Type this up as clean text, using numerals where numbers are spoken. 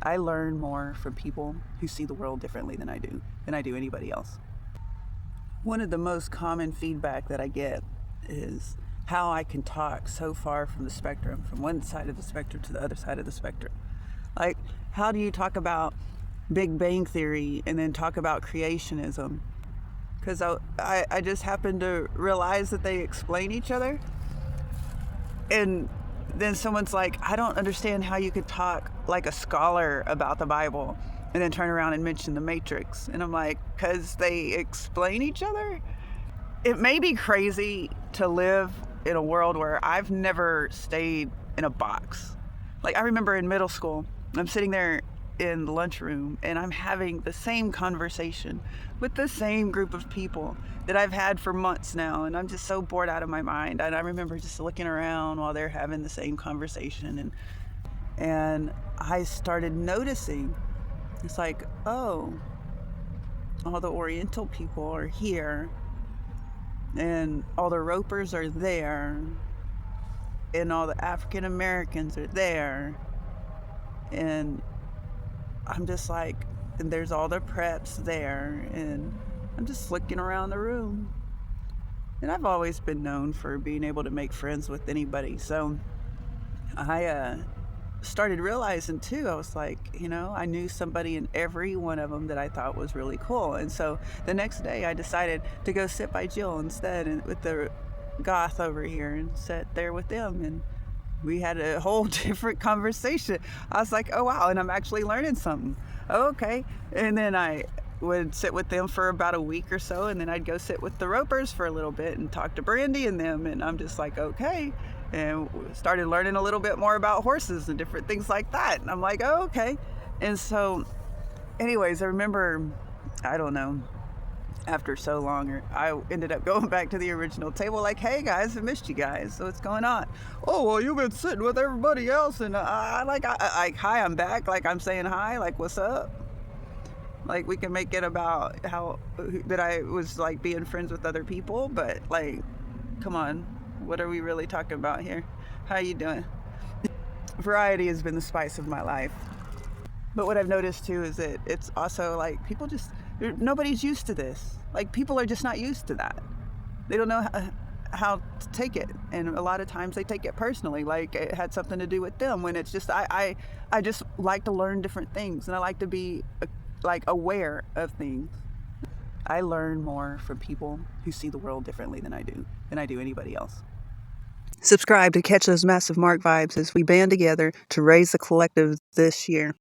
I learn more from people who see the world differently than I do anybody else. One of the most common feedback that I get is how I can talk so far from the spectrum, from one side of the spectrum to the other side of the spectrum. Like, how do you talk about Big Bang Theory and then talk about creationism? Because I just happened to realize that they explain each other. And then someone's like, I don't understand how you could talk like a scholar about the Bible and then turn around and mention the Matrix. And I'm like, because they explain each other? It may be crazy to live in a world where I've never stayed in a box. Like, I remember in middle school, I'm sitting there in the lunchroom and I'm having the same conversation with the same group of people that I've had for months now, and I'm just so bored out of my mind. And I remember just looking around while they're having the same conversation, and I started noticing, it's like, oh, all the Oriental people are here and all the Ropers are there and all the African Americans are there, and I'm just like, and there's all the preps there, and I'm just looking around the room. And I've always been known for being able to make friends with anybody. So I started realizing too, I was like, I knew somebody in every one of them that I thought was really cool. And so the next day I decided to go sit by Jill instead, and with the goth over here, and sit there with them. And we had a whole different conversation. I was like, oh wow, and I'm actually learning something. Oh, okay. And then I would sit with them for about a week or so, and then I'd go sit with the Ropers for a little bit and talk to Brandy and them, and I'm just like, okay. And started learning a little bit more about horses and different things like that. And I'm like, oh, okay. And so anyways, I remember, I don't know, after so long, I ended up going back to the original table, like, hey guys, I missed you guys, so what's going on? Oh, well, you've been sitting with everybody else, and hi, I'm back, like, I'm saying hi, like, what's up? Like, we can make it about how that I was like being friends with other people, but like, come on, what are we really talking about here? How you doing? Variety has been the spice of my life. But what I've noticed too is that it's also like nobody's used to this. Like, people are just not used to that. They don't know how to take it. And a lot of times they take it personally, like it had something to do with them, when it's just, I just like to learn different things, and I like to be like aware of things. I learn more from people who see the world differently than I do anybody else. Subscribe to catch those massive Mark vibes as we band together to raise the collective this year.